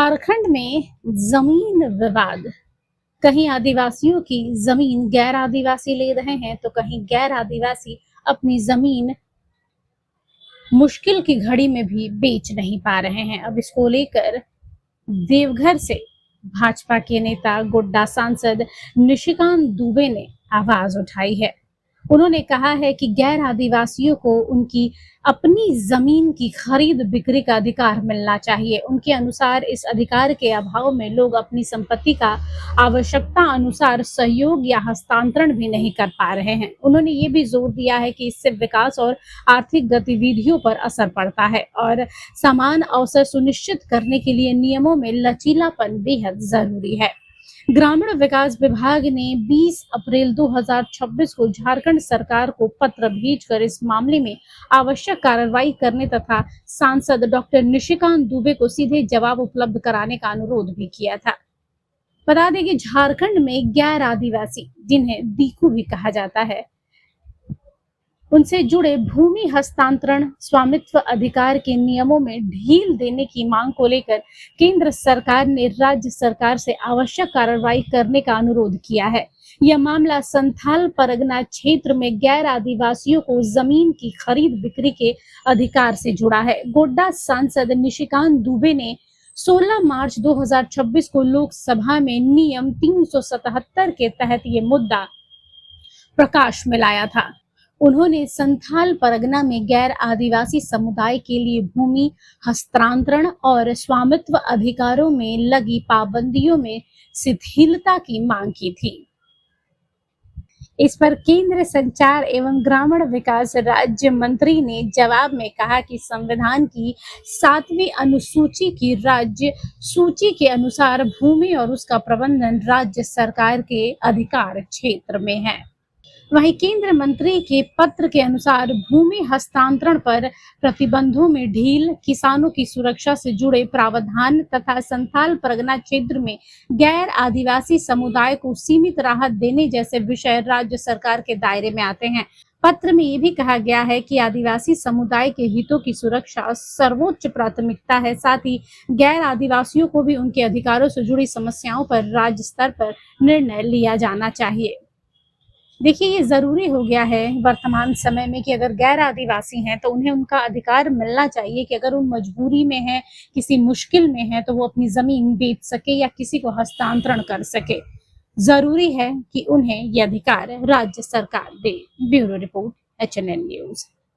झारखंड में जमीन विवाद। कहीं आदिवासियों की जमीन गैर आदिवासी ले रहे हैं तो कहीं गैर आदिवासी अपनी जमीन मुश्किल की घड़ी में भी बेच नहीं पा रहे हैं। अब इसको लेकर देवघर से भाजपा के नेता गोड्डा सांसद निशिकांत दुबे ने आवाज उठाई है। उन्होंने कहा है कि गैर आदिवासियों को उनकी अपनी जमीन की खरीद बिक्री का अधिकार मिलना चाहिए। उनके अनुसार इस अधिकार के अभाव में लोग अपनी संपत्ति का आवश्यकता अनुसार सहयोग या हस्तांतरण भी नहीं कर पा रहे हैं। उन्होंने ये भी जोर दिया है कि इससे विकास और आर्थिक गतिविधियों पर असर पड़ता है और समान अवसर सुनिश्चित करने के लिए नियमों में लचीलापन बेहद जरूरी है। ग्रामीण विकास विभाग ने 20 अप्रैल 2026 को झारखंड सरकार को पत्र भेजकर इस मामले में आवश्यक कार्रवाई करने तथा सांसद डॉक्टर निशिकांत दुबे को सीधे जवाब उपलब्ध कराने का अनुरोध भी किया था। बता दें कि झारखंड में गैर आदिवासी, जिन्हें दीकू भी कहा जाता है, उनसे जुड़े भूमि हस्तांतरण स्वामित्व अधिकार के नियमों में ढील देने की मांग को लेकर केंद्र सरकार ने राज्य सरकार से आवश्यक कार्रवाई करने का अनुरोध किया है। यह मामला संथाल परगना क्षेत्र में गैर आदिवासियों को जमीन की खरीद बिक्री के अधिकार से जुड़ा है। गोड्डा सांसद निशिकांत दुबे ने 16 मार्च 2026 को लोकसभा में नियम 377 के तहत ये मुद्दा प्रकाश में लाया था। उन्होंने संथाल परगना में गैर आदिवासी समुदाय के लिए भूमि हस्तांतरण और स्वामित्व अधिकारों में लगी पाबंदियों में शिथिलता की मांग की थी। इस पर केंद्र संचार एवं ग्रामीण विकास राज्य मंत्री ने जवाब में कहा कि संविधान की 7वीं अनुसूची की राज्य सूची के अनुसार भूमि और उसका प्रबंधन राज्य सरकार के अधिकार क्षेत्र में है। वहीं केंद्र मंत्री के पत्र के अनुसार भूमि हस्तांतरण पर प्रतिबंधों में ढील, किसानों की सुरक्षा से जुड़े प्रावधान तथा संथाल परगना क्षेत्र में गैर आदिवासी समुदाय को सीमित राहत देने जैसे विषय राज्य सरकार के दायरे में आते हैं। पत्र में ये भी कहा गया है कि आदिवासी समुदाय के हितों की सुरक्षा सर्वोच्च प्राथमिकता है। साथ ही गैर आदिवासियों को भी उनके अधिकारों से जुड़ी समस्याओं पर राज्य स्तर पर निर्णय लिया जाना चाहिए। देखिए, ये जरूरी हो गया है वर्तमान समय में कि अगर गैर आदिवासी हैं तो उन्हें उनका अधिकार मिलना चाहिए कि अगर वो मजबूरी में है, किसी मुश्किल में है, तो वो अपनी जमीन बेच सके या किसी को हस्तांतरण कर सके। जरूरी है कि उन्हें ये अधिकार राज्य सरकार दे। Bureau report, HNN news.